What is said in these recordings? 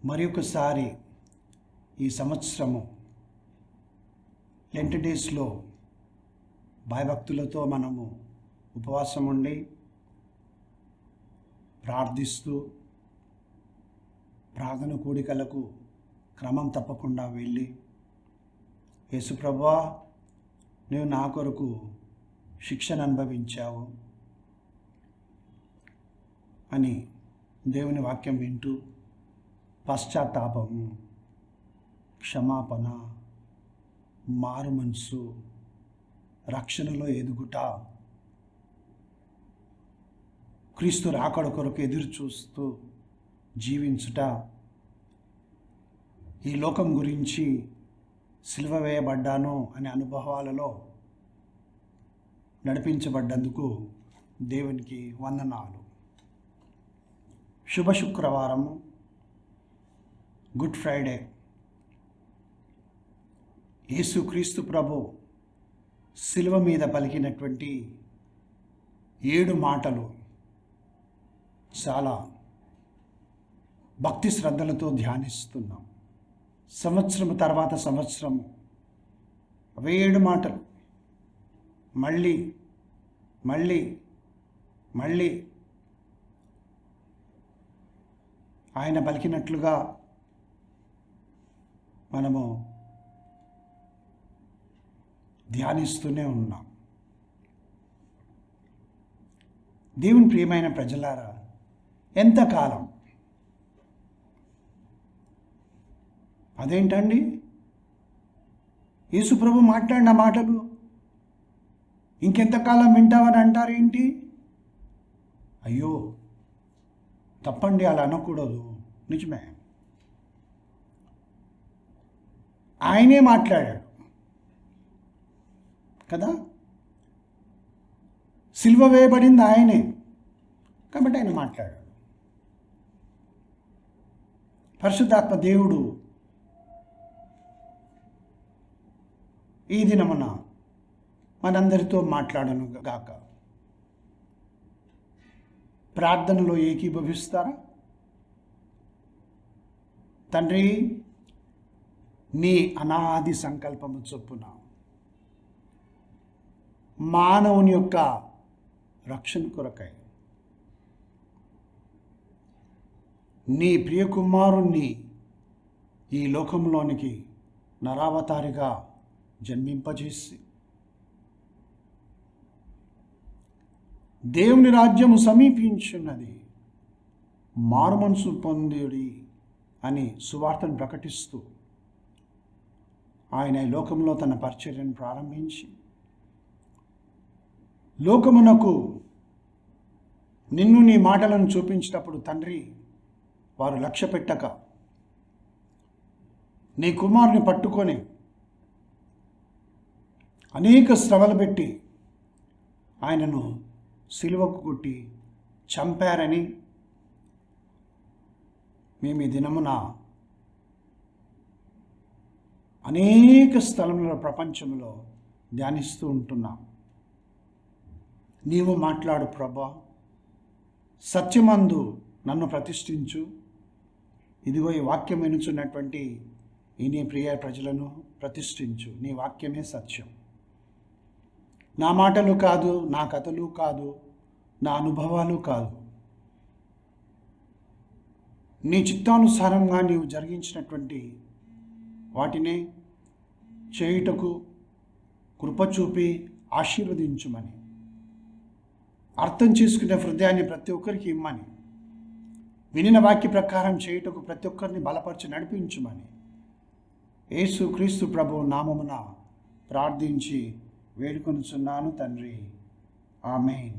మరొకసారి ఈ సంవత్సరము లెంట్ డేస్లో భయభక్తులతో మనము ఉపవాసం ఉండి ప్రార్థిస్తూ ప్రార్థన కూడికలకు క్రమం తప్పకుండా వెళ్ళి యేసుప్రభువా నీవు నా కొరకు శిక్షను అనుభవించావు అని దేవుని వాక్యం వింటూ పశ్చాత్తాపము, క్షమాపణ, మారు మనసు, రక్షణలో ఎదుగుట, క్రీస్తు రాకడ కొరకు ఎదురు చూస్తూ జీవించుట, ఈ లోకం గురించి సిలువ వేయబడ్డాను అనే అనుభవాలలో నడిపించబడ్డందుకు దేవునికి వందనాలు. శుభ శుక్రవారము, గుడ్ ఫ్రైడే. యేసుక్రీస్తు ప్రభు సిలువ మీద పలికినటువంటి 7 మాటలు చాలా భక్తి శ్రద్ధలతో ధ్యానిస్తున్నాం. సంవత్సరం తర్వాత సంవత్సరం 7 మాటలు మళ్ళీ మళ్ళీ మళ్ళీ ఆయన పలికినట్లుగా మనము ధ్యానిస్తూనే ఉన్నాం. దేవుని ప్రియమైన ప్రజలారా, ఎంతకాలం? అదేంటండి, యేసుప్రభు మాట్లాడిన మాటలు ఇంకెంతకాలం వింటావని అంటారేంటి? అయ్యో తప్పండి, అలా అనకూడదు. నిజమే, ఆయనే మాట్లాడాడు కదా, సిలువ వేయబడింది ఆయనే కాబట్టి ఆయన మాట్లాడాడు. పరిశుద్ధాత్మ దేవుడు ఈ దినమున మనందరితో మాట్లాడను గాక. ప్రార్థనలో ఏకీభవిస్తారా? తండ్రి, నీ అనాది సంకల్పము చొప్పున మానవుని యొక్క రక్షణ కొరకై నీ ప్రియకుమారుణ్ణి ఈ లోకంలోనికి నరావతారిగా జన్మింపజేసి దేవుని రాజ్యము సమీపించున్నది, మారుమనసు పొందుడి అని సువార్తను ప్రకటిస్తూ ఆయన ఈ లోకంలో తన పరిచర్యను ప్రారంభించి లోకమునకు నిన్ను నీ మాటలను చూపించినప్పుడు తండ్రి వారు లక్ష్య పెట్టక నీ కుమారుని పట్టుకొని అనేక శ్రమలు పెట్టి ఆయనను సిలువకు కొట్టి చంపారని మేము ఈ దినమున అనేక స్థలంలో ప్రపంచంలో ధ్యానిస్తూ ఉంటున్నాం. నీవు మాట్లాడు ప్రభా, సత్యమందు నన్ను ప్రతిష్ఠించు. ఇదిగో ఈ వాక్యం వినుచున్నటువంటి ఈ నీ ప్రియ ప్రజలను ప్రతిష్ఠించు. నీ వాక్యమే సత్యం. నా మాటలు కాదు, నా కథలు కాదు, నా అనుభవాలు కాదు, నీ చిత్తానుసారంగా నీవు జరిగించినటువంటి వాటినే చేయుటకు కృప చూపి ఆశీర్వదించుమని, అర్థం చేసుకునే హృదయాన్ని ప్రతి ఒక్కరికి ఇమ్మని, వినిన వాక్య ప్రకారం చేయుటకు ప్రతి ఒక్కరిని బలపరిచి నడిపించుమని యేసుక్రీస్తు ప్రభు నామమున ప్రార్థించి వేడుకొనుచున్నాను తండ్రి, ఆమేన్.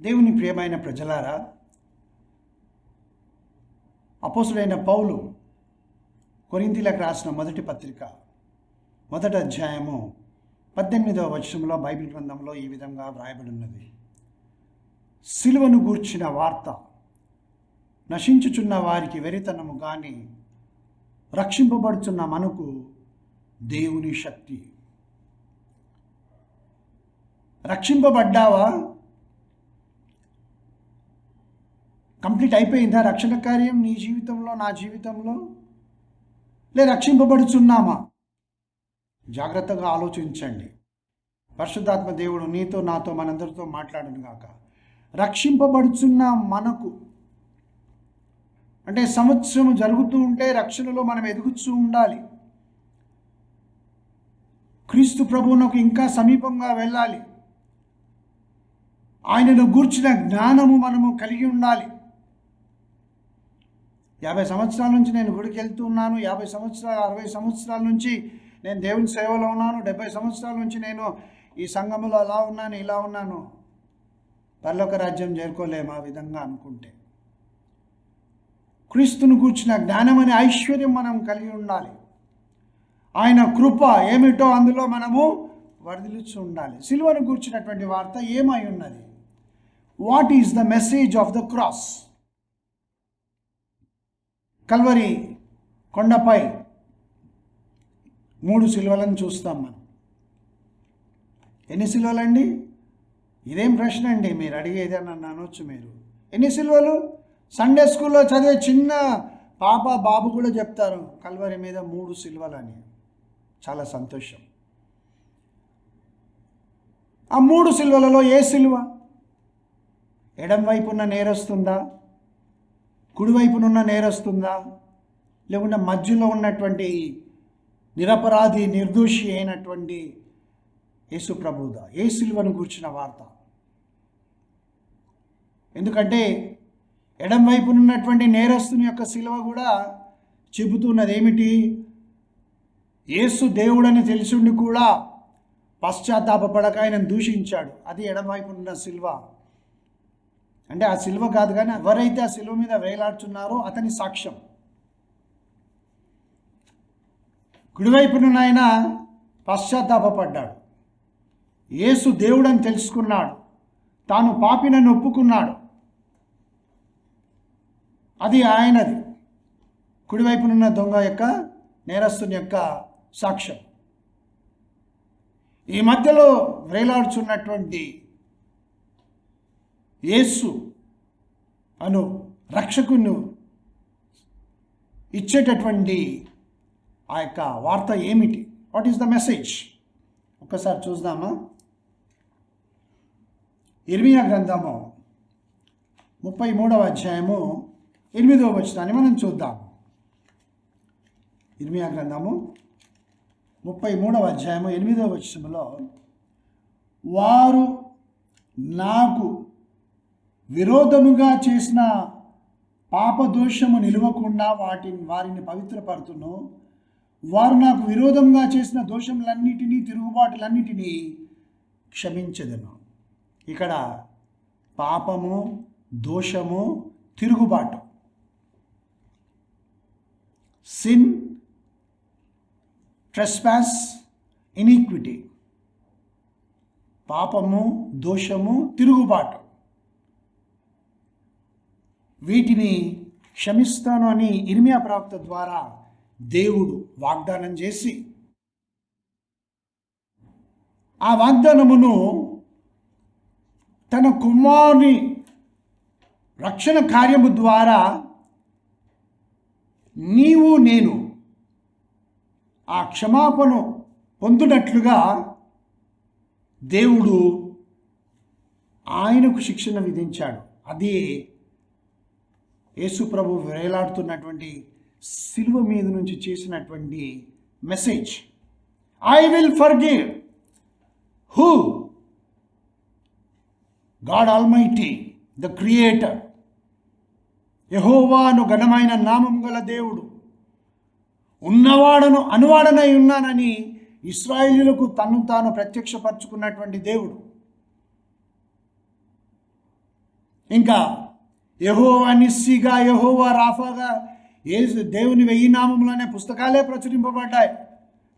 దేవుని ప్రియమైన ప్రజలారా, అపోస్తుడైన పౌలు కొరింథీలకు రాసిన మొదటి పత్రిక 1వ అధ్యాయము 18వ వచనంలో బైబిల్ గ్రంథంలో ఈ విధంగా వ్రాయబడి ఉన్నది. సిలువను గూర్చిన వార్త నశించుచున్న వారికి వెరితనము గాని రక్షింపబడుచున్న మనకు దేవుని శక్తి. రక్షింపబడ్డావా? కంప్లీట్ అయిపోయిందా రక్షణ కార్యం నీ జీవితంలో, నా జీవితంలో? రక్షింపబడుచున్నామా? జాగ్రత్తగా ఆలోచించండి. పరిశుద్ధాత్మ దేవుడు నీతో, నాతో, మనందరితో మాట్లాడును గాక. రక్షింపబడుచున్న మనకు అంటే సంవత్సరం జరుగుతూ ఉంటే రక్షణలో మనం ఎదుగుతూ ఉండాలి. క్రీస్తు ప్రభువునకు ఇంకా సమీపంగా వెళ్ళాలి. ఆయనను గూర్చిన జ్ఞానము మనము కలిగి ఉండాలి. 50 సంవత్సరాల నుంచి నేను గుడికి వెళ్తూ ఉన్నాను, 50 సంవత్సరాలు 60 సంవత్సరాల నుంచి నేను దేవుని సేవలో ఉన్నాను, 70 సంవత్సరాల నుంచి నేను ఈ సంఘములో అలా ఉన్నాను, ఇలా ఉన్నాను. పరలోక రాజ్యం చేరుకోలేము ఆ విధంగా అనుకుంటే. క్రీస్తును గూర్చిన జ్ఞానం అనే ఐశ్వర్యం మనం కలిగి ఉండాలి. ఆయన కృప ఏమిటో అందులో మనము వర్ధిల్లుచు ఉండాలి. సిలువను గూర్చినటువంటి వార్త ఏమై ఉన్నది? What is the message of the cross? Calvary కొండపై 3 సిలువలను చూస్తాం మనం. ఎన్ని సిలువలండి? ఇదేం ప్రశ్న అండి మీరు అడిగేది అని నన్ను అనొచ్చు మీరు. ఎన్ని సిలువలు? సండే స్కూల్లో చదివే చిన్న పాప బాబు కూడా చెప్తారు కల్వరి మీద 3 సిలువలని. చాలా సంతోషం. ఆ 3 సిలువలలో ఏ సిలువ? ఎడం వైపున నేరస్తుందా, కుడివైపునున్న నేరస్తుందా, లేకుంటే మధ్యలో ఉన్నటువంటి నిరపరాధి నిర్దోషి అయినటువంటి యేసు ప్రభుదా? ఏ సిలువను గూర్చిన వార్త? ఎందుకంటే ఎడం వైపునున్నటువంటి నేరస్తుని యొక్క సిలువ కూడా చెబుతున్నది ఏమిటి? యేసు దేవుడని తెలిసిండి కూడా పశ్చాత్తాపపడక ఆయనను దూషించాడు. అది ఎడం వైపునున్న సిలువ. అంటే ఆ సిలువ కాదు కానీ ఎవరైతే ఆ సిలువ మీద వేలాడుతున్నారో అతని సాక్ష్యం. కుడివైపున ఆయన పశ్చాత్తాపడ్డాడు, యేసు దేవుడని తెలుసుకున్నాడు, తాను పాపినని ఒప్పుకున్నాడు. అది ఆయనది. కుడివైపునున్న దొంగ యొక్క, నేరస్తుని యొక్క సాక్ష్యం. ఈ మధ్యలో వేలాడుచున్నటువంటి యేసు అను రక్షకును ఇచ్చేటటువంటి ఆ యొక్క వార్త ఏమిటి? What is the message? ఒక్కసారి చూద్దామా? ఇర్మియా గ్రంథము 33వ అధ్యాయము 8వ వచనాన్ని మనం చూద్దాం. ఇర్మియా గ్రంథము 33వ అధ్యాయము 8వ వచనంలో, వారు నాకు విరోధముగా చేసిన పాపదోషము నిలవకుండా వారిని పవిత్రపరుతును. వారు నాకు విరోధంగా చేసిన దోషములన్నిటినీ, తిరుగుబాటులన్నిటినీ క్షమించెదను. ఇక్కడ పాపము, దోషము, తిరుగుబాటు, సిన్, ట్రెస్పాస్, ఇనిక్విటీ. పాపము, దోషము, తిరుగుబాటు, వీటిని క్షమిస్తాను అని ఇర్మియా ప్రవక్త ద్వారా దేవుడు వాగ్దానం చేసి, ఆ వాగ్దానమును తన కుమారుని రక్షణ కార్యము ద్వారా నీవు నేను ఆ క్షమాపణ పొందునట్లుగా దేవుడు ఆయనకు శిక్షణ విధించాడు. అది యేసు ప్రభు వేలాడుతున్నటువంటి సిలువ మీద నుంచి చేసినటువంటి message. I will forgive. Who? God almighty, the creator. యెహోవాను ఘనమైన నామం గల దేవుడు, ఉన్నవాడను అనువాడనై ఉన్నానని ఇశ్రాయేలీయులకు తను తాను ప్రత్యక్షపరచుకున్నటువంటి దేవుడు. ఇంకా యెహోవా నిస్సిగా, యెహోవా రాఫాగా, దేవుని 1000 నామములనే పుస్తకాలే ప్రచురింపబడ్డాయి.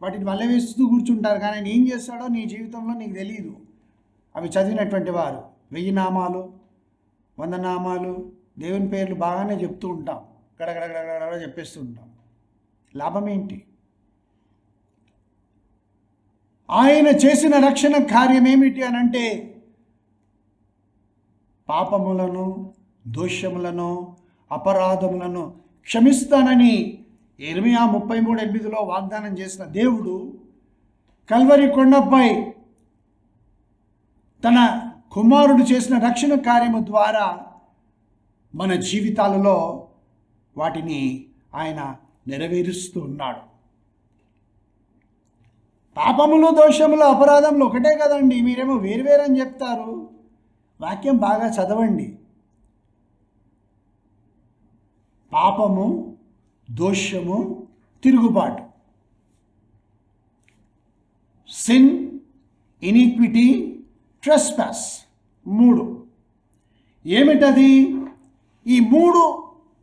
వాటిని వల్ల వేస్తూ కూర్చుంటారు, కానీ ఆయన ఏం చేస్తాడో నీ జీవితంలో నీకు తెలియదు. అవి చదివినటువంటి వారు 1000 నామాలు, 100 నామాలు, దేవుని పేర్లు బాగానే చెప్తూ ఉంటాం, గడగడగడగడ చెప్పేస్తూ ఉంటాం. లాభం ఏంటి? ఆయన చేసిన రక్షణ కార్యం ఏమిటి అని అంటే, పాపములను, దోషములను అపరాధములను క్షమిస్తానని యెర్మీయా 33:8 వాగ్దానం చేసిన దేవుడు కల్వరి కొండపై తన కుమారుడు చేసిన రక్షణ కార్యము ద్వారా మన జీవితాలలో వాటిని ఆయన నెరవేరుస్తూ ఉన్నాడు. పాపములు, దోషములు, అపరాధములు ఒకటే కదండి. మీరేమో వేరువేరని చెప్తారు. వాక్యం బాగా చదవండి. పాపము, దోషము, తిరుగుబాటు, సిన్, ఇనిక్విటీ, ట్రెస్పాస్, 3. ఏమిటది? ఈ 3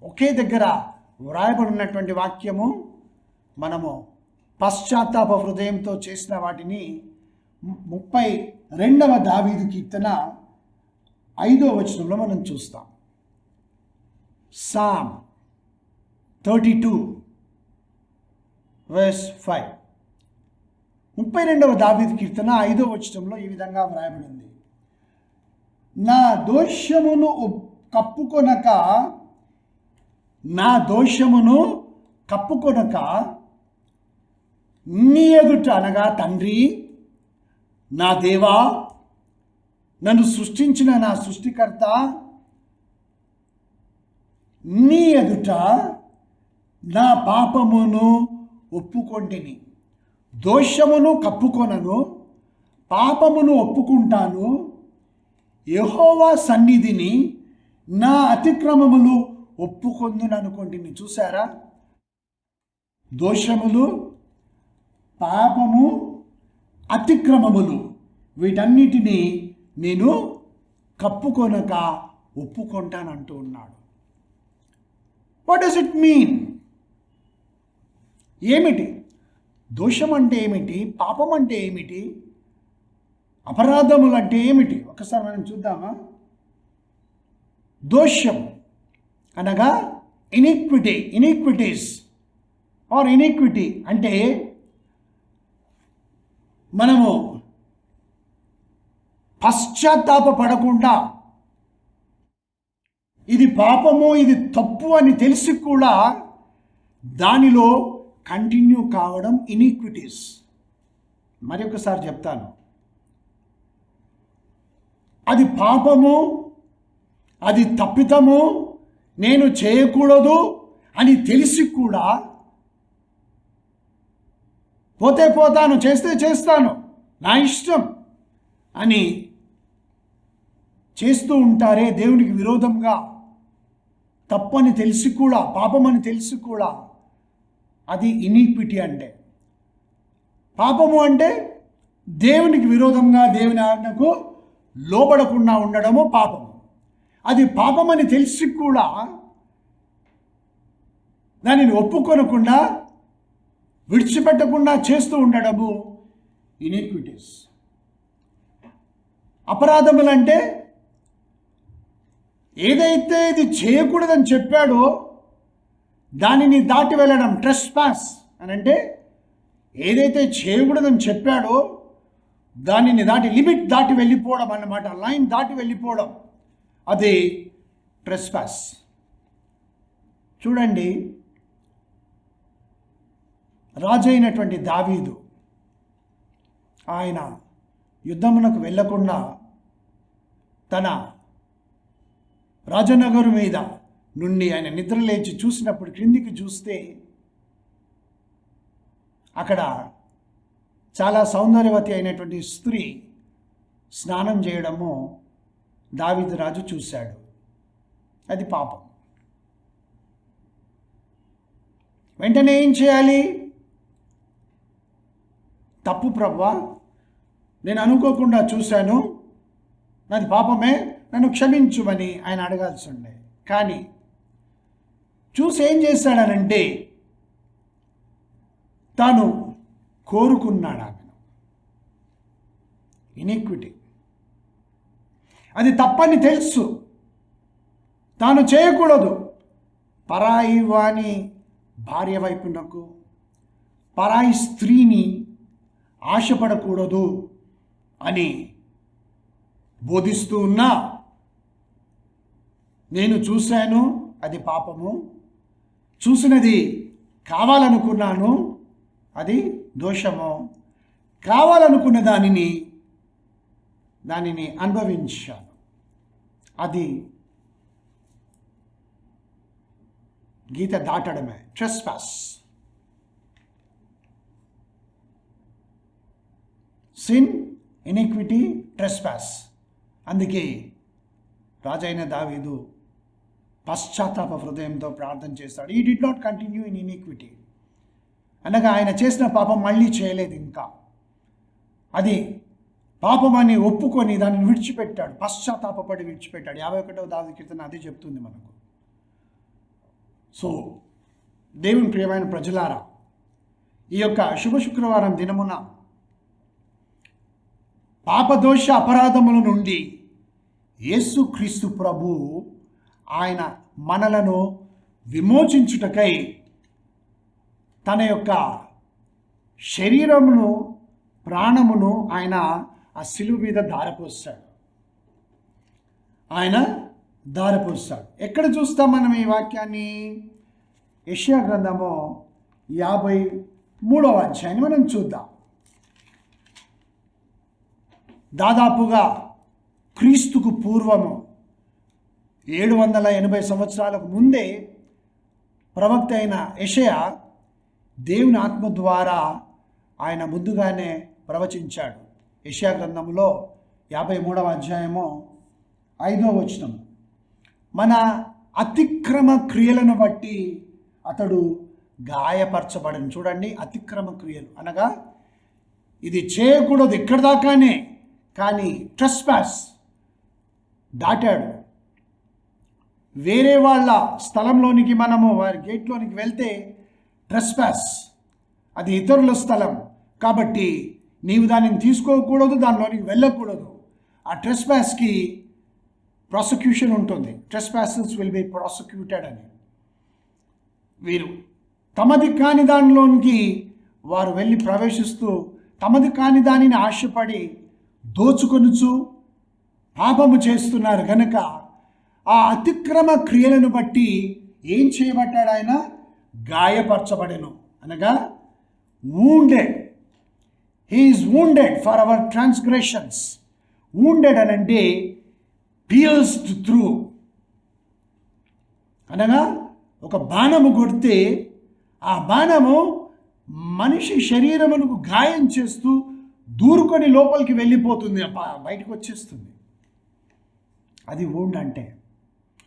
ఒకే దగ్గర వ్రాయబడినటువంటి వాక్యము. మనము పశ్చాత్తాప హృదయంతో చేసిన వాటిని 32వ దావీదు కీర్తన 5వ వచనంలో మనం చూస్తాం. Sam 32 verse 5. 32వ దావీదు కీర్తన 5వ వచనంలో ఈ విధంగా వ్రాయబడింది. నా దోషమును కప్పుకొనక నీ ఎదుట, అనగా తండ్రి, నా దేవా, నన్ను సృష్టించిన నా సృష్టికర్త, నీ ఎదుట నా పాపమును ఒప్పుకొంటిని. దోషమును కప్పుకొనను, పాపమును ఒప్పుకుంటాను. యెహోవా సన్నిధిని నా అతిక్రమములు ఒప్పుకొందుననుకొంటిని. చూసారా? దోషములు, పాపము, అతిక్రమములు, వీటన్నిటినీ నేను కప్పుకొనక ఒప్పుకుంటానంటూ ఉన్నాడు. What does it mean? ఏమిటి దోషం అంటే ఏమిటి? పాపం అంటే ఏమిటి? అపరాధములు అంటే ఏమిటి? ఒకసారి మనం చూద్దామా? దోషం అనగా ఇనిక్విటీస్ ఆర్ ఇనిక్విటీ అంటే మనము పశ్చాత్తాపపడకుండా, ఇది పాపము, ఇది తప్పు అని తెలిసి కూడా దానిలో కంటిన్యూ కావడం ఇనిక్విటీస్. మరి ఒకసారి చెప్తాను. అది పాపము, అది తప్పితము, నేను చేయకూడదు అని తెలిసి కూడా పోతే పోతాను, చేస్తే చేస్తాను, నా ఇష్టం అని చేస్తూ ఉంటారే దేవునికి విరోధంగా. తప్పని తెలిసి కూడా, పాపమని తెలిసి కూడా, అది ఇనిక్విటీ. అంటే పాపము అంటే దేవునికి విరోధంగా, దేవుని ఆజ్ఞకు లోబడకుండా ఉండడము పాపము. అది పాపమని తెలిసి కూడా దానిని ఒప్పుకొనకుండా, విడిచిపెట్టకుండా చేస్తూ ఉండడము ఇనిక్విటీస్. అపరాధములంటే ఏదైతే ఇది చేయకూడదని చెప్పాడో దానిని దాటి వెళ్ళడం. ట్రెస్పాస్ అని అంటే ఏదైతే చేయకూడదని చెప్పాడో దానిని దాటి, లిమిట్ దాటి వెళ్ళిపోవడం అన్నమాట. లైన్ దాటి వెళ్ళిపోవడం, అది ట్రెస్పాస్. చూడండి, రాజు అయినటువంటి దావీదు ఆయన యుద్ధమునకు వెళ్ళకుండా తన రాజనగరు మీద నుండి ఆయన నిద్రలేచి చూసినప్పుడు క్రిందికి చూస్తే అక్కడ చాలా సౌందర్యవతి అయినటువంటి స్త్రీ స్నానం చేయడము దావీదు రాజు చూశాడు. అది పాపం. వెంటనే ఏం చేయాలి? తప్పు ప్రభువా, నేను అనుకోకుండా చూశాను, నాది పాపమే, నన్ను క్షమించుమని ఆయన అడగాల్సి ఉండే. కానీ చూసి ఏం చేశాడనంటే తాను కోరుకున్నాడు ఆమెను. ఇనిక్విటీ, అది తప్పని తెలుసు, తాను చేయకూడదు. పరాయి వాని భార్య వైపునకు, పరాయి స్త్రీని ఆశపడకూడదు అని బోధిస్తూ ఉన్నా నేను చూశాను, అది పాపము. చూసినది కావాలనుకున్నాను, అది దోషము. కావాలనుకున్న దానిని అనుభవించాను, అది గీత దాటడమే, ట్రెస్పాస్. Sin, iniquity, trespass. అందుకే రాజైన దావీదు పశ్చాత్తాప హృదయంతో ప్రార్థన చేస్తాడు. ఈ did not continue in iniquity, అనగా ఆయన చేసిన పాపం మళ్ళీ చేయలేదు, ఇంకా అది పాపం అని ఒప్పుకొని దాన్ని విడిచిపెట్టాడు, పశ్చాత్తాపడి విడిచిపెట్టాడు. 51వ దావీదు కీర్తన అది చెప్తుంది మనకు. సో దేవుని ప్రియమైన ప్రజలారా, ఈ యొక్క శుభ శుక్రవారం దినమున పాపదోష అపరాధముల నుండి యేసుక్రీస్తు ప్రభు ఆయన మనలను విమోచించుటకై తన యొక్క శరీరమును, ప్రాణమును ఆయన ఆ శిలువ మీద ధారపోస్తాడు. ఎక్కడ చూస్తాం మనం ఈ వాక్యాన్ని? యెషయా గ్రంథము 53వ అధ్యాయాన్ని మనం చూద్దాం. దాదాపుగా క్రీస్తుకు పూర్వము 780 సంవత్సరాలకు ముందే ప్రవక్త అయిన యెషయా దేవుని ఆత్మ ద్వారా ఆయన ముందుగానే ప్రవచించాడు. యెషయా గ్రంథంలో 53వ అధ్యాయము 5వ వచనం, మన అతిక్రమ క్రియలను బట్టి అతడు గాయపరచబడను. చూడండి, అతిక్రమ క్రియలు అనగా ఇది చేయకూడదు ఇక్కడ దాకానే, కానీ ట్రెస్పాస్ దాటాడు. వేరే వాళ్ళ స్థలంలోనికి మనము వారి గేట్లోనికి వెళ్తే ట్రెస్పాస్, అది ఇతరుల స్థలం కాబట్టి నీవు దానిని తీసుకోకూడదు, దానిలోనికి వెళ్ళకూడదు. ఆ ట్రెస్పాస్కి ప్రాసిక్యూషన్ ఉంటుంది. ట్రెస్పాసర్స్ విల్ బి ప్రాసిక్యూటెడ్ అని. వీరు తమది కాని దానిలోనికి వారు వెళ్ళి ప్రవేశిస్తూ తమది కాని దానిని ఆశపడి దోచుకొనుచు పాపము చేస్తున్నారు కనుక ఆ అతిక్రమ క్రియలను బట్టి ఏం చేయబడ్డాడు? ఆయన గాయపరచబడెను, అనగా wounded. He is wounded for our transgressions. Wounded అనంటే pierced through, అనగా ఒక బాణము కొడితే ఆ బాణము మనిషి శరీరమునకు గాయం చేస్తూ దూరుకొని లోపలికి వెళ్ళిపోతుంది, బయటకు వచ్చేస్తుంది. అది wound అంటే.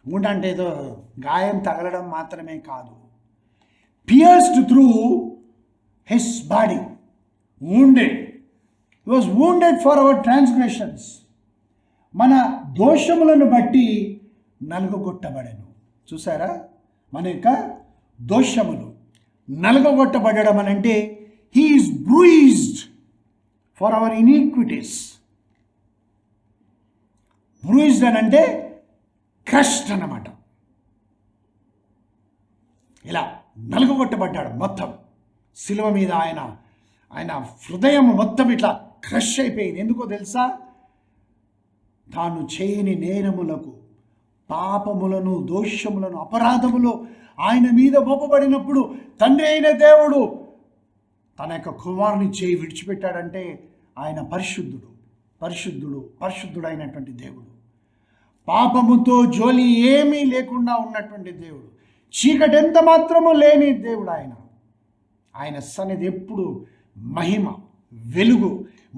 wound అంటే ఏదో గాయం తగలడం మాత్రమే కాదు. pierced through his body, wounded. He was wounded for our transgressions. మన దోషములను బట్టి నలుగగొట్టబడెను. చూసారా, మన యొక్క దోషములు నలుగగొట్టబడడం అని అంటే he is bruised for our iniquities. bruised అని అంటే crushed అన్నమాట. ఇలా నలుగగొట్టబడ్డాడు మొత్తం శిలువ మీద. ఆయన హృదయం మొత్తం ఇట్లా క్రష్ అయిపోయింది. ఎందుకో తెలుసా? తాను చేయని నేరములకు, పాపములను, దోషములను, అపరాధములు ఆయన మీద మోపబడినప్పుడు తండ్రి అయిన దేవుడు తన యొక్క కుమారుని చేయి విడిచిపెట్టాడంటే ఆయన పరిశుద్ధుడైనటువంటి దేవుడు, పాపముతో జోలి ఏమీ లేకుండా ఉన్నటువంటి దేవుడు, చీకటి ఎంత మాత్రము లేని దేవుడు. ఆయన సన్నిధి ఎప్పుడు మహిమ, వెలుగు,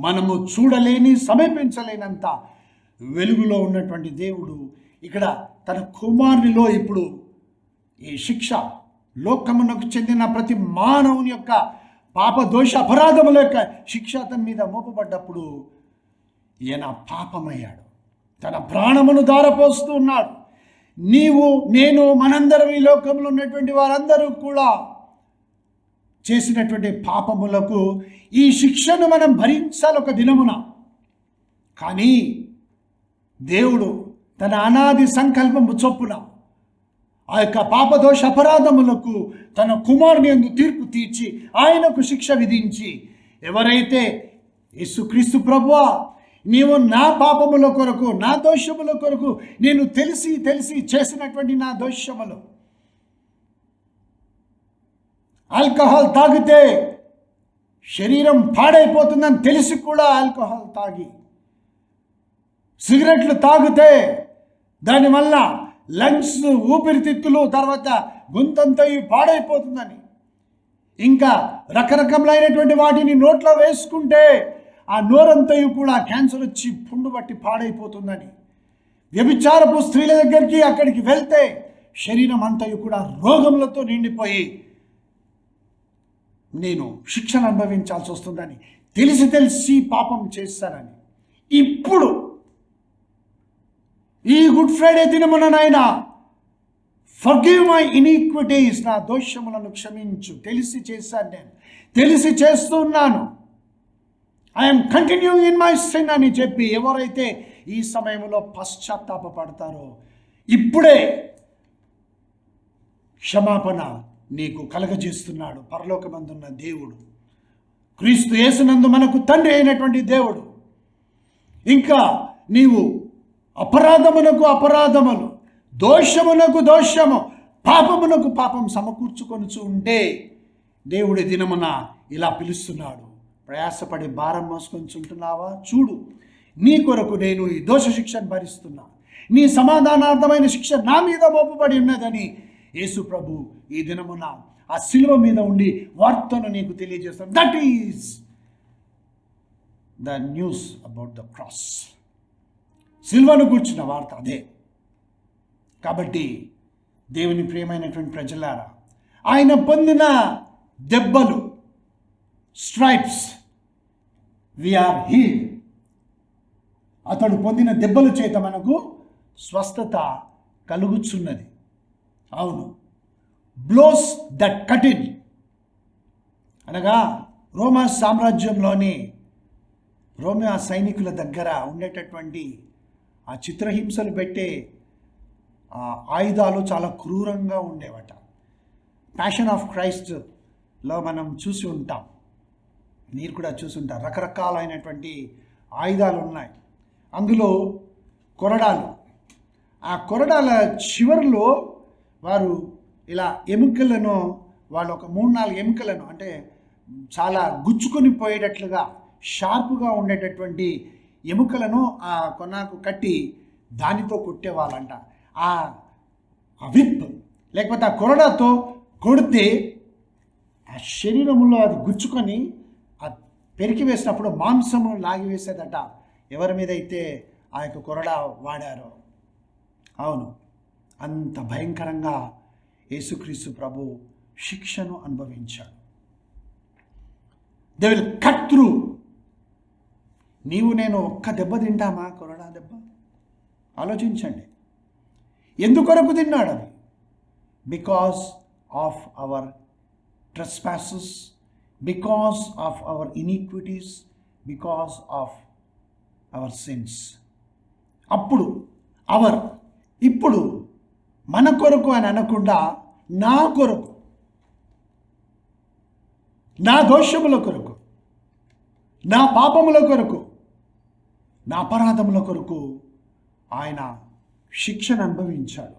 మనము చూడలేని, సమీపించలేనంత వెలుగులో ఉన్నటువంటి దేవుడు ఇక్కడ తన కుమారునిలో ఇప్పుడు ఈ శిక్ష, లోకమునకు చెందిన ప్రతి మానవుని యొక్క పాప దోష అపరాధముల యొక్క శిక్ష అతని మీద మోపబడ్డప్పుడు ఈయన పాపమయ్యాడు, తన ప్రాణమును ధారపోస్తూ ఉన్నాడు. నీవు, నేను, మనందరం ఈ లోకంలో ఉన్నటువంటి వారందరూ కూడా చేసినటువంటి పాపములకు ఈ శిక్షను మనం భరించాలి ఒక దినమున. కానీ దేవుడు తన అనాది సంకల్పము చొప్పున ఆ యొక్క పాపదోష అపరాధములకు తన కుమారుని యందు తీర్పు తీర్చి ఆయనకు శిక్ష విధించి, ఎవరైతే యేసుక్రీస్తు ప్రభువా నీవు నా పాపముల కొరకు, నా దోషముల కొరకు, నేను తెలిసి తెలిసి చేసినటువంటి నా దోషములు. ఆల్కహాల్ తాగితే శరీరం పాడైపోతుందని తెలిసి కూడా ఆల్కహాల్ తాగి, సిగరెట్లు తాగితే దానివల్ల లంగ్స్, ఊపిరితిత్తులు, తర్వాత గొంతంతయు పాడైపోతుందని, ఇంకా రకరకములైనటువంటి వాటిని నోట్లో వేసుకుంటే ఆ నోరంతయు కూడా క్యాన్సర్ వచ్చి పుండు బట్టి పాడైపోతుందని, వ్యభిచారపు స్త్రీల దగ్గరికి అక్కడికి వెళ్తే శరీరం అంతయు కూడా రోగములతో నిండిపోయి నేను శిక్షను అనుభవించాల్సి వస్తుందని తెలిసి తెలిసి పాపం చేస్తానని, ఇప్పుడు ఈ గుడ్ ఫ్రైడే దినమున నాయనా ఫర్గివ్ మై ఇనిక్విటీస్, నా దోషములను క్షమించు, తెలిసి చేశాను, నేను తెలిసి చేస్తున్నాను, I'm continuing in my sin అని చెప్పి ఎవరైతే ఈ సమయంలో పశ్చాత్తాపడతారో ఇప్పుడే క్షమాపణ నీకు కలగజేస్తున్నాడు పరలోకమందున్న దేవుడు, క్రీస్తు యేసునందు మనకు తండ్రి అయినటువంటి దేవుడు. ఇంకా నీవు అపరాధమునకు అపరాధములు, దోషమునకు దోషము, పాపమునకు పాపం సమకూర్చుకొనుచు ఉంటే దేవుడి దినమున ఇలా పిలుస్తున్నాడు. ప్రయాసపడి భారం మోసుకొంచుంటున్నావా? చూడు, నీ కొరకు నేను ఈ దోష శిక్షను భరిస్తున్నా, నీ సమాధానార్థమైన శిక్ష నా మీద మోపబడి ఉన్నదని యేసు ప్రభు ఈ దినమున ఆ శిలువ మీద ఉండి వార్తను నీకు తెలియజేస్తాను. That is the news about the cross. శిలువను కూర్చున్న వార్త అదే. కాబట్టి దేవుని ప్రియమైనటువంటి ప్రజలారా, ఆయన పొందిన దెబ్బలు, స్ట్రైప్స్, వీఆర్ హీల్డ్. అతడు పొందిన దెబ్బల చేత మనకు స్వస్థత కలుగుచున్నది. అవును, బ్లోస్ దట్ కటిన్ అనగా రోమా సామ్రాజ్యంలోని రోమా సైనికుల దగ్గర ఉండేటటువంటి ఆ చిత్రహింసలు పెట్టే ఆయుధాలు చాలా క్రూరంగా ఉండేవట. ప్యాషన్ ఆఫ్ క్రైస్ట్లో మనం చూసి ఉంటాం, మీరు కూడా చూసి ఉంటారు. రకరకాలైనటువంటి ఆయుధాలు ఉన్నాయి. అందులో కొరడాలు, ఆ కొరడాల చివరిలో వారు ఇలా ఎముకలను, వాళ్ళు ఒక 3-4 ఎముకలను, అంటే చాలా గుచ్చుకొని పోయేటట్లుగా షార్పుగా ఉండేటటువంటి ఎముకలను ఆ కొనకు కట్టి దానితో కొట్టేవాళ్ళంట. ఆ విప్ లేకపోతే ఆ కొరడాతో కొడితే ఆ శరీరంలో అది గుచ్చుకొని ఆ పెరికి వేసినప్పుడు మాంసము లాగివేసేదట ఎవరి మీద అయితే ఆ యొక్క కొరడా వాడారో. అవును, అంత భయంకరంగా యేసుక్రీస్తు ప్రభు శిక్షను అనుభవించాడు. They will cut through. నీవు నేను ఒక్క దెబ్బ తింటామా? కొరడా దెబ్బ. ఆలోచించండి, ఎందుకొరకు తిన్నాడు అవి? Because of our trespasses, because of our iniquities, because of our sins. అప్పుడు ఇప్పుడు మన కొరకు అని అనకుండా నా కొరకు, నా దోషముల కొరకు, నా పాపముల కొరకు, నా అపరాధముల కొరకు ఆయన శిక్షను అనుభవించాడు.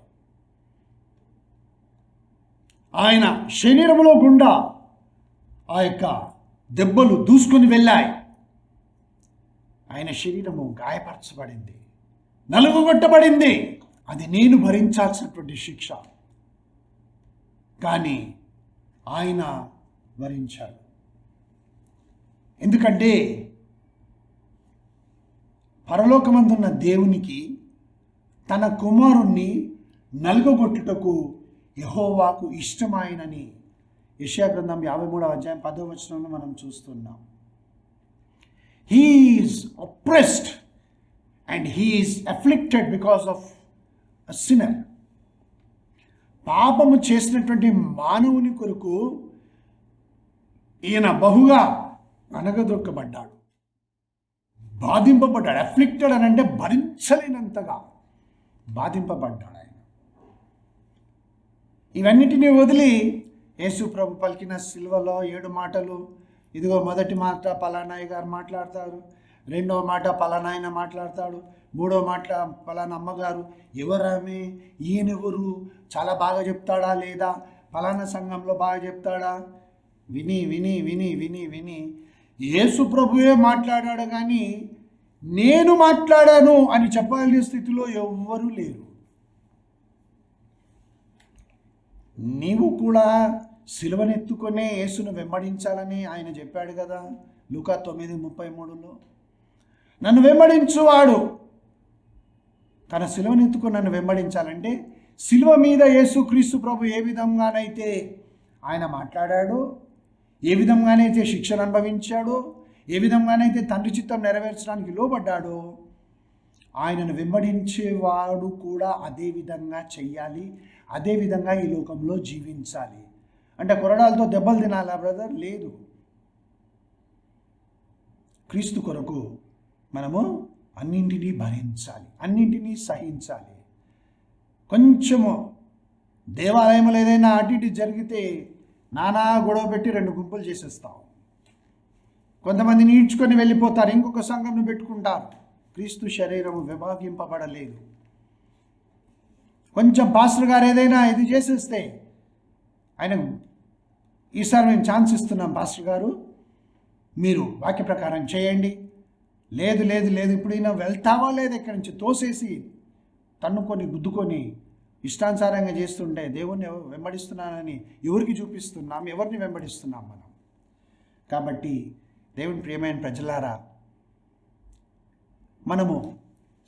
ఆయన శరీరములో గుండా ఆ యొక్క దెబ్బలు దూసుకొని వెళ్ళాయి. ఆయన శరీరము గాయపరచబడింది, నలుగుగొట్టబడింది. అది నేను భరించాల్సినటువంటి శిక్ష, కానీ ఆయన భరించాడు. ఎందుకంటే పరలోకమందున్న దేవునికి తన కుమారుణ్ణి నలుగగొట్టుటకు యెహోవాకు ఇష్టమాయనని యెషయా గ్రంథం 53వ అధ్యాయం 10వ వచనంలో మనం చూస్తున్నాం. He is oppressed and he is afflicted because of a sinner. పాపము చేసినటువంటి మానవుని కొరకు ఈయన బహుగా అనగదొక్కబడ్డాడు, బాధింపబడ్డాడు. అఫ్లిక్టెడ్ అని అంటే భరించలేనంతగా బాధింపబడ్డాడు ఆయన. ఇవన్నిటినీ వదిలి యేసు ప్రభు పలికిన సిలువలో 7 మాటలు, ఇదిగో మొదటి మాట పలానాయ్య గారు మాట్లాడతారు, రెండో మాట పలానా ఆయన మాట్లాడతాడు, మూడో మాట పలానా అమ్మగారు, ఎవరామె, ఈయనెవరు, చాలా బాగా చెప్తాడా లేదా, పలానా సంఘంలో బాగా చెప్తాడా, విని విని విని విని విని యేసు ప్రభువే మాట్లాడాడు కానీ నేను మాట్లాడాను అని చెప్పగలిగే స్థితిలో ఎవ్వరూ లేరు. నీవు కూడా సిలువనెత్తుకొనే యేసును వెంబడించాలని ఆయన చెప్పాడు కదా, లూకా 9:33లో. నన్ను వెంబడించువాడు తన సిలువనెత్తుకొని నన్ను వెంబడించాలంటే సిలువ మీద యేసు క్రీస్తు ప్రభు ఏ విధంగానైతే ఆయన మాట్లాడాడో, ఏ విధంగానైతే శిక్షను అనుభవించాడో, ఏ విధంగానైతే తండ్రి చిత్తం నెరవేర్చడానికి లోబడ్డాడో, ఆయనను వెంబడించేవాడు కూడా అదే విధంగా చెయ్యాలి, అదే విధంగా ఈ లోకంలో జీవించాలి. అంటే కొరడాలతో దెబ్బలు తినాలా బ్రదర్? లేదు. క్రీస్తు కొరకు మనము అన్నింటినీ భరించాలి, అన్నింటినీ సహించాలి. కొంచెము దేవాలయంలో ఏదైనా అటు ఇటు జరిగితే నానా గొడవ పెట్టి 2 గుంపులు చేసేస్తాం. కొంతమందిని ఈడ్చుకొని వెళ్ళిపోతారు, ఇంకొక సంఘంను పెట్టుకుంటారు. క్రీస్తు శరీరము విభాగింపబడలేదు. కొంచెం పాస్టర్ గారు ఏదైనా ఇది చేసేస్తే ఆయన, ఈసారి మేము ఛాన్స్ ఇస్తున్నాం పాస్టర్ గారు, మీరు వాక్య ప్రకారం చేయండి. లేదు లేదు లేదు, ఇప్పుడు ఈయన వెళ్తావా లేదు, ఇక్కడి నుంచి తోసేసి తన్నుకొని గుద్దుకొని ఇష్టానుసారంగా చేస్తుంటే దేవుణ్ణి వెంబడిస్తున్నానని ఎవరికి చూపిస్తున్నాం, ఎవరిని వెంబడిస్తున్నాం మనం? కాబట్టి దేవుని ప్రియమైన ప్రజలారా, మనము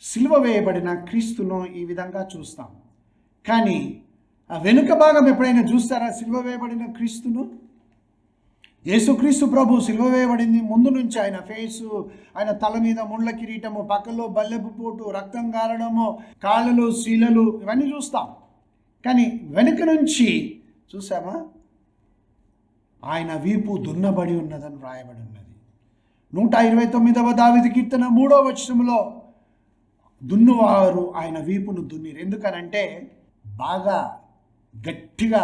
సిలువ వేయబడిన క్రీస్తును ఈ విధంగా చూస్తాం. కానీ ఆ వెనుక భాగం ఎప్పుడైనా చూస్తారా సిలువ వేయబడిన క్రీస్తును? యేసుక్రీస్తు ప్రభు సిలువ వేయబడింది ముందు నుంచి ఆయన ఫేసు, ఆయన తల మీద ముళ్ళ కిరీటము, పక్కలో బల్లెపు పోటు, రక్తం కారడము, కాళ్ళలో శీలలు, ఇవన్నీ చూస్తాం. కానీ వెనుక నుంచి చూసామా? ఆయన వీపు దున్నబడి ఉన్నదని వ్రాయబడి ఉన్నది. 129వ దావీదు కీర్తన 3వ వచనంలో దున్నువారు ఆయన వీపును దున్నిరు. ఎందుకనంటే బాగా గట్టిగా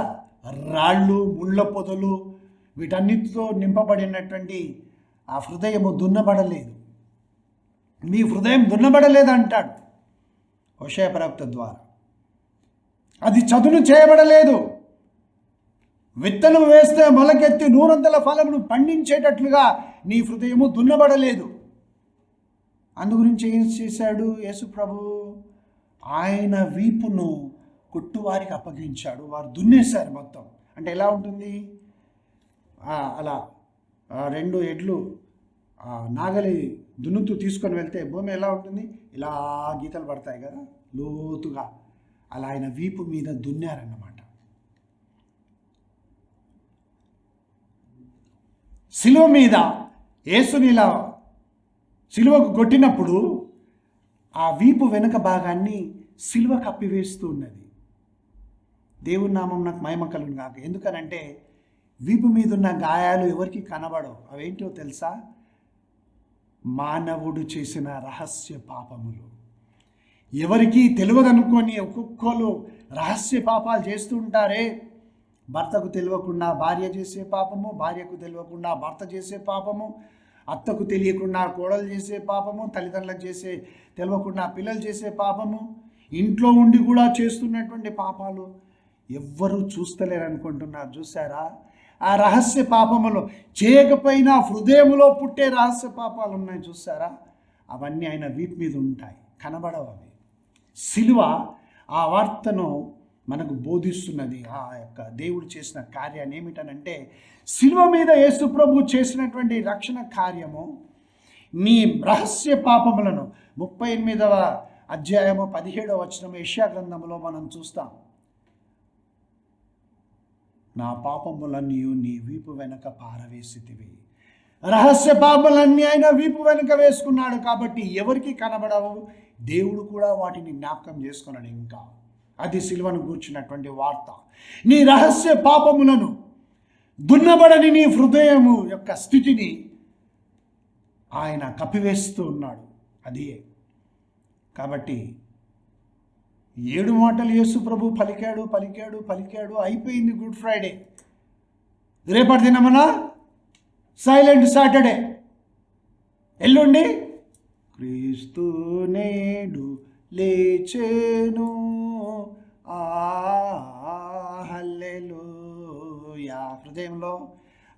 రాళ్ళు, ముళ్ళ పొదలు, వీటన్నిటితో నింపబడినటువంటి ఆ హృదయము దున్నబడలేదు. మీ హృదయం దున్నబడలేదు అంటాడు హోషేయ ప్రవక్త ద్వారా. అది చదును చేయబడలేదు. విత్తనం వేస్తే మొలకెత్తి 100 ఫలమును పండించేటట్లుగా నీ హృదయము దున్నబడలేదు. అందుగురించి ఏం చేశాడు యేసు ప్రభు? ఆయన వీపును కొట్టువారికి అప్పగించాడు. వారు దున్నేశారు మొత్తం. అంటే ఎలా ఉంటుంది? అలా 2 ఎడ్లు నాగలి దున్నుతూ తీసుకొని వెళ్తే భూమి ఎలా ఉంటుంది? ఇలా గీతలు పడతాయి కదా లోతుగా. అలా ఆయన వీపు మీద దున్నారన్నమాట. సిలువ మీద యేసుని ఇలా సిలువకు కొట్టినప్పుడు ఆ వీపు వెనుక భాగాన్ని సిలువ కప్పివేస్తూ ఉన్నది. దేవుని నామం నాకు మహిమ కలుగును గాక. ఎందుకనంటే వీపు మీద ఉన్న గాయాలు ఎవరికి కనబడవు. అవేంటో తెలుసా? మానవుడు చేసిన రహస్య పాపములు. ఎవరికి తెలియదనుకొని ఒక్కొక్కరు రహస్య పాపాలు చేస్తూ ఉంటారే. భర్తకు తెలియకుండా భార్య చేసే పాపము, భార్యకు తెలియకుండా భర్త చేసే పాపము, అత్తకు తెలియకుండా కోడలు చేసే పాపము, తల్లిదండ్రులకు తెలియకుండా పిల్లలు చేసే పాపము, ఇంట్లో ఉండి కూడా చేస్తున్నటువంటి పాపాలు ఎవ్వరూ చూస్తలేరు అనుకుంటున్నారు. చూసారా? ఆ రహస్య పాపములు చేయకపోయినా హృదయములో పుట్టే రహస్య పాపాలు ఉన్నాయి. చూసారా? అవన్నీ ఆయన వీపు మీద ఉంటాయి, కనబడవు అవి. సిలువ ఆ వార్తను మనకు బోధిస్తున్నది. ఆ యొక్క దేవుడు చేసిన కార్యాన్ని ఏమిటనంటే, సిలువ మీద యేసు ప్రభు చేసినటువంటి రక్షణ కార్యము నీ రహస్య పాపములను 38వ అధ్యాయము 17వ వచనం యెషయా గ్రంథంలో మనం చూస్తాం. నా పాపములన్నీ నీ వీపు వెనక పారవేసితివి. రహస్య పాపములన్నీ ఆయన వీపు వెనుక వేసుకున్నాడు. కాబట్టి ఎవరికి కనబడవు, దేవుడు కూడా వాటిని జ్ఞాపకం చేసుకున్నాడు. ఇంకా అది సిలువను గూర్చినటువంటి వార్త. నీ రహస్య పాపములను, దున్నబడని నీ హృదయము యొక్క స్థితిని ఆయన కప్పివేస్తూ ఉన్నాడు. అది కాబట్టి 7 మాటలు యేసు ప్రభు పలికాడు పలికాడు పలికాడు. అయిపోయింది గుడ్ ఫ్రైడే. రేపటి దినమున సైలెంట్ సాటర్డే, ఎల్లుండి క్రీస్తు నేడు లేచెను, హల్లెలూయా. హృదయంలో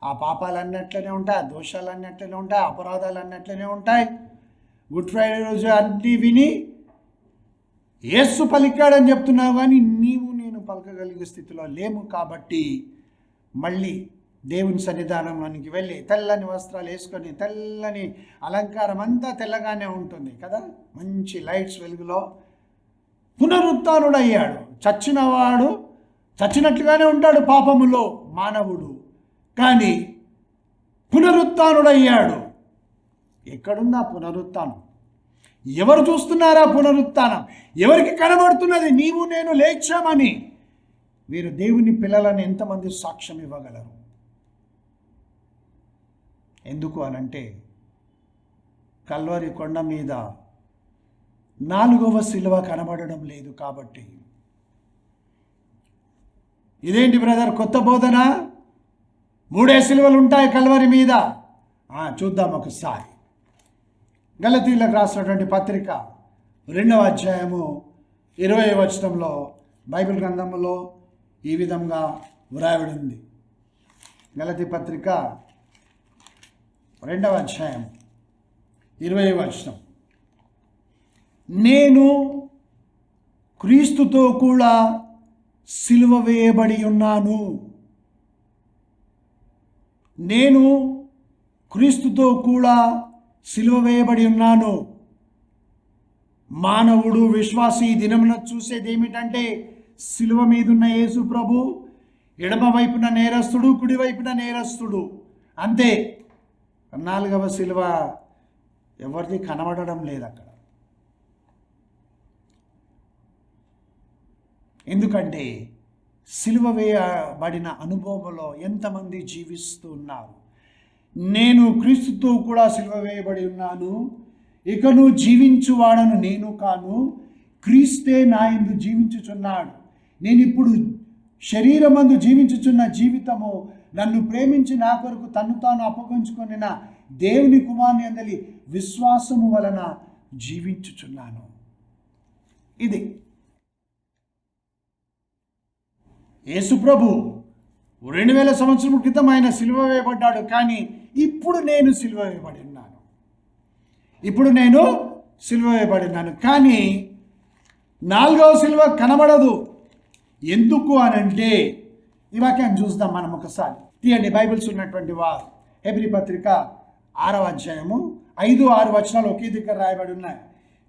ఆ పాపాలన్నీ అట్లనే ఉంటాయి, ఆ దోషాలన్నీ అట్లనే ఉంటాయి, అపరాధాలన్నీ అట్లనే ఉంటాయి. గుడ్ ఫ్రైడే రోజు అన్నీ విని యేసు పలికాడని చెప్తున్నావు, కానీ నీవు నేను పలకగలిగే స్థితిలో లేము. కాబట్టి మళ్ళీ దేవుని సన్నిధానానికి వెళ్ళి తెల్లని వస్త్రాలు వేసుకొని, తెల్లని అలంకారం అంతా తెల్లగానే ఉంటుంది కదా, మంచి లైట్స్ వెలుగులో పునరుత్థానుడయ్యాడు. చచ్చినవాడు చచ్చినట్లుగానే ఉంటాడు పాపములో మానవుడు, కానీ పునరుత్థానుడయ్యాడు. ఎక్కడుందా పునరుత్థానం? ఎవరు చూస్తున్నారా పునరుత్థానం? ఎవరికి కనబడుతున్నది? నీవు నేను లేచామని. వీరు దేవుని పిల్లలని ఎంతమంది సాక్ష్యం ఇవ్వగలరు? ఎందుకు అనంటే, కల్వరి కొండ మీద 4వ శిలువ కనబడడం లేదు కాబట్టి. ఇదేంటి బ్రదర్ కొత్త బోధన? 3 శిలువలు ఉంటాయి కల్వరి మీద. చూద్దాం ఒకసారి. గలతీయులకు రాసినటువంటి పత్రిక 2వ అధ్యాయము 20వ వచనంలో బైబిల్ గ్రంథంలో ఈ విధంగా వ్రాయబడింది. గలతీ పత్రిక 2వ అధ్యాయం 20వ వచనం, నేను క్రీస్తుతో కూడా సిలువ వేయబడి ఉన్నాను. నేను క్రీస్తుతో కూడా సిలువ వేయబడి ఉన్నాను. మానవుడు విశ్వాసి దినమున చూసేది ఏమిటంటే, సిలువ మీదున్న యేసు ప్రభు, ఎడమ వైపున నేరస్తుడు, కుడి వైపున నేరస్తుడు, అంతే. 4వ సిలువ ఎవరిది కనబడడం లేదు అక్కడ. ఎందుకంటే సిలువ వేయబడిన అనుభవంలో ఎంతమంది జీవిస్తూ ఉన్నారు? నేను క్రీస్తుతో కూడా సిలువ వేయబడి ఉన్నాను, ఇకను జీవించువాడను నేను కాను, క్రీస్తే నా యందు జీవించుచున్నాడు. నేను ఇప్పుడు శరీరమందు జీవించుచున్న జీవితము నన్ను ప్రేమించి నా కొరకు తన్ను తాను అప్పగించుకొనిన దేవుని కుమారుని యందలి విశ్వాసము వలన జీవించుచున్నాను. ఇది యేసు ప్రభు 2000 సంవత్సరం క్రితం ఆయన సిలువ వేయబడ్డాడు, కానీ ఇప్పుడు నేను సిలువ వేయబడి ఉన్నాను. ఇప్పుడు నేను సిలువ వేయబడి ఉన్నాను, కానీ 4వ సిలువ కనబడదు. ఎందుకు అనంటే, ఈ వాక్యాన్ని చూద్దాం మనం ఒకసారి. తీయండి బైబిల్స్ ఉన్నటువంటి వారు. హెబ్రీ పత్రిక 6వ అధ్యాయము 5-6 వచనాలు ఒకే దగ్గర రాయబడి ఉన్నాయి.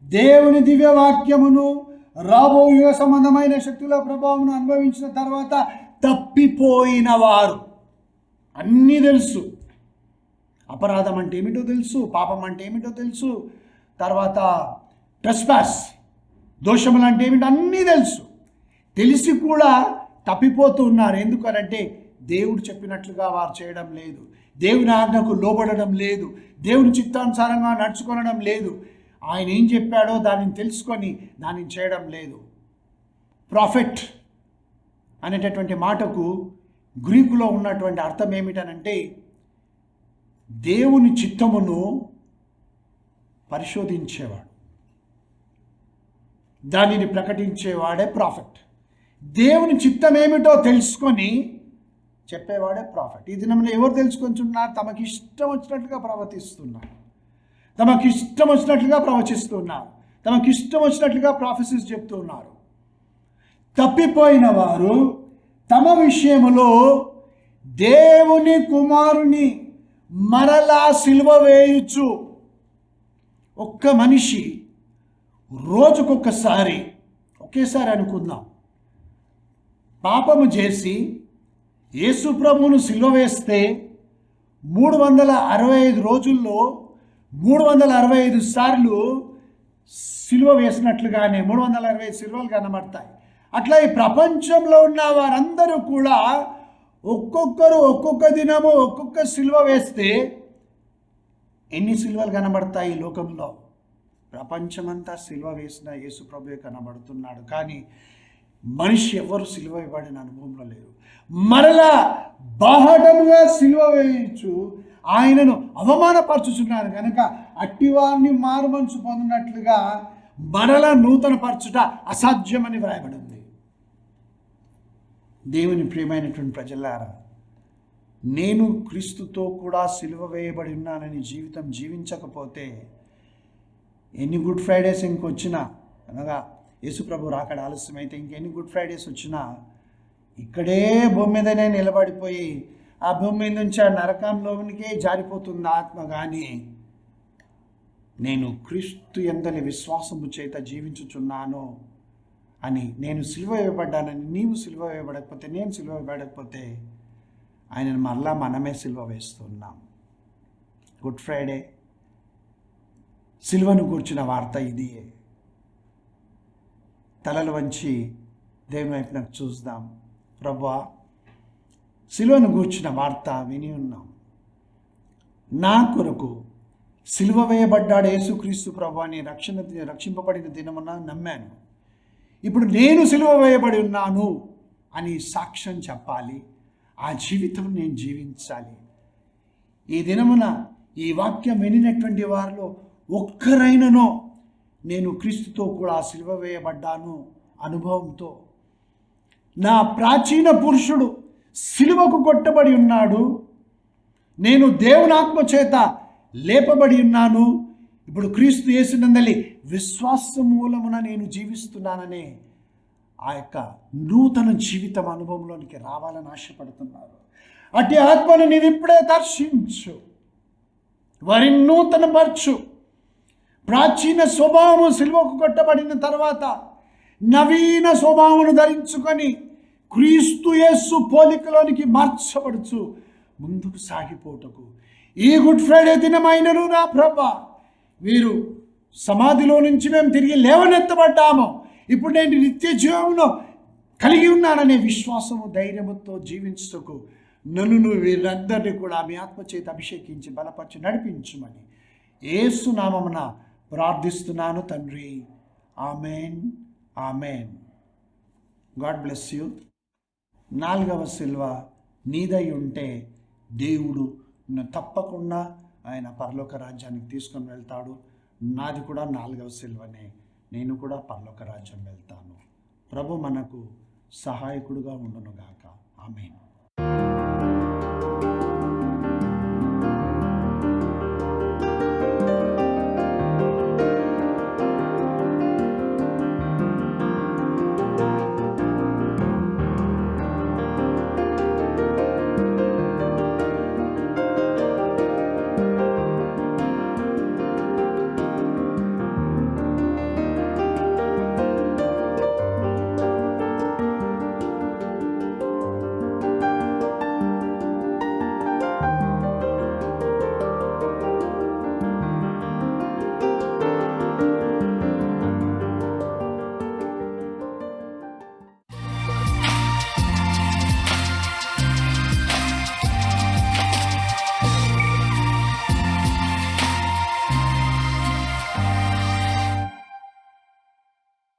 దేవుని దివ్య వాక్యమును రాబో యుగ సంబంధమైన శక్తుల ప్రభావం అనుభవించిన తర్వాత తప్పిపోయిన వారు, అన్నీ తెలుసు, అపరాధం అంటే ఏమిటో తెలుసు, పాపం అంటే ఏమిటో తెలుసు, తర్వాత ట్రెస్పాస్ దోషములు అంటే ఏమిటో అన్నీ తెలుసు, తెలిసి కూడా తప్పిపోతూ ఉన్నారు. ఎందుకనంటే దేవుడు చెప్పినట్లుగా వారు చేయడం లేదు, దేవుని ఆజ్ఞకు లోబడడం లేదు, దేవుని చిత్తానుసారంగా నడుచుకోవడం లేదు, ఆయన ఏం చెప్పాడో దానిని తెలుసుకొని దానిని చేయడం లేదు. ప్రాఫెట్ అనేటటువంటి మాటకు గ్రీకులో ఉన్నటువంటి అర్థం ఏమిటనంటే, దేవుని చిత్తమును పరిశోధించేవాడు, దానిని ప్రకటించేవాడే ప్రాఫెట్. దేవుని చిత్తం ఏమిటో తెలుసుకొని చెప్పేవాడే ప్రాఫెట్. ఈ దినంలో ఎవరు తెలుసుకొంటున్నారు? తమకి ఇష్టం వచ్చినట్లుగా ప్రవర్తిస్తున్నారు, తమకి ఇష్టం వచ్చినట్లుగా ప్రవచిస్తున్నారు, తమకి ఇష్టం వచ్చినట్లుగా ప్రాఫెసీస్ చెప్తూ ఉన్నారు. తప్పిపోయిన వారు తమ విషయములో దేవుని కుమారుని మరలా సిలువ వేయచ్చు. ఒక్క మనిషి రోజుకొకసారి, ఒకేసారి అనుకుందాం, పాపము చేసి యేసు ప్రభువును సిలువ వేస్తే 365 రోజుల్లో 365 సార్లు సిలువ వేసినట్లుగానే 365 సిలువలు కనబడతాయి. అట్లా ఈ ప్రపంచంలో ఉన్న వారందరూ కూడా ఒక్కొక్కరు ఒక్కొక్క దినము ఒక్కొక్క సిలువ వేస్తే ఎన్ని సిలువలు కనబడతాయి ఈ లోకంలో? ప్రపంచమంతా సిలువ వేసిన యేసు ప్రభువే కనబడుతున్నాడు, కానీ మనిషి ఎవరు సిలువ ఇవ్వబడిన అనుభవంలో లేరు. మరలా బాహటముగా సిలువ వేయచ్చు, ఆయనను అవమానపరచుచున్నారు కనుక అట్టివారిని మారుమనసు పొందినట్లుగా మరల నూతన పరచుట అసాధ్యమని వ్రాయబడి ఉంది. దేవుని ప్రియమైనటువంటి ప్రజలారా, నేను క్రీస్తుతో కూడా సిలువ వేయబడి ఉన్నానని జీవితం జీవించకపోతే ఎన్ని గుడ్ ఫ్రైడేస్ ఇంకొచ్చినా, అనగా యేసుప్రభు రాకడ ఆలస్యమైతే ఇంకెన్ని గుడ్ ఫ్రైడేస్ వచ్చినా ఇక్కడే భూమి మీదనే నిలబడిపోయి ఆ భూమి మీద నుంచి ఆ నరకంలోనికే జారిపోతుంది ఆత్మ. కానీ నేను క్రీస్తు యందలి విశ్వాసము చేత జీవించుచున్నాను అని, నేను సిలువ వేయబడ్డానని నీవు సిలువ వేయబడకపోతే, నేను సిలువ వేయబడకపోతే ఆయనను మరలా మనమే సిలువ వేస్తున్నాం. గుడ్ ఫ్రైడే సిలువను కూర్చున్న వార్త ఇదియే. తలలు వంచి దేవుని వైపు నాకు చూద్దాం. ప్రభువా, సిలువను కూర్చున్న వార్త విని ఉన్నాం. నా కొరకు సిలువ వేయబడ్డాడు యేసుక్రీస్తు ప్రభు అని రక్షింపబడిన దినమున నమ్మాను. ఇప్పుడు నేను సిలువ వేయబడి ఉన్నాను అని సాక్ష్యం చెప్పాలి. ఆ జీవితం నేను జీవించాలి. ఈ దినమున ఈ వాక్యం వినినటువంటి వారిలో ఒక్కరైననో నేను క్రీస్తుతో కూడా సిలువ వేయబడ్డాను అనుభవంతో, నా ప్రాచీన పురుషుడు సిలువకు కొట్టబడి ఉన్నాడు, నేను దేవుని ఆత్మ చేత లేపబడి ఉన్నాను, ఇప్పుడు క్రీస్తు యేసునందలి విశ్వాస మూలమున నేను జీవిస్తున్నాననే ఆ యొక్క నూతన జీవితం అనుభవంలోనికి రావాలని ఆశపడుతున్నారు. అట్టి ఆత్మను నీవు ఇప్పుడే దర్శించు, వారిని నూతనపరచు. ప్రాచీన స్వభావము సిలువకు కొట్టబడిన తర్వాత నవీన స్వభావమును ధరించుకొని క్రీస్తు యేసు పోలికలోనికి మార్చబడుచు ముందుకు సాగిపోటకు ఈ గుడ్ ఫ్రైడే దినమైనను నా ప్రభా, వీరు సమాధిలో నుంచి మేము తిరిగి లేవనెత్తబడ్డాము, ఇప్పుడు నేను నిత్య జీవమును కలిగి ఉన్నాననే విశ్వాసము ధైర్యముతో జీవించుటకు నన్ను వీరందరినీ కూడా మీ ఆత్మచేత అభిషేకించి బలపరిచి నడిపించుమని యేసు నామమున ప్రార్థిస్తున్నాను తండ్రి. Amen, amen. God bless you. 4వ సిల్వ నీదై ఉంటే దేవుడు తప్పకుండా ఆయన పరలోక రాజ్యానికి తీసుకొని వెళ్తాడు. నాది కూడా 4వ సిల్వనే. నేను కూడా పరలోక రాజ్యం వెళ్తాను. ప్రభు మనకు సహాయకుడుగా ఉండునుగాక. ఆమేన్.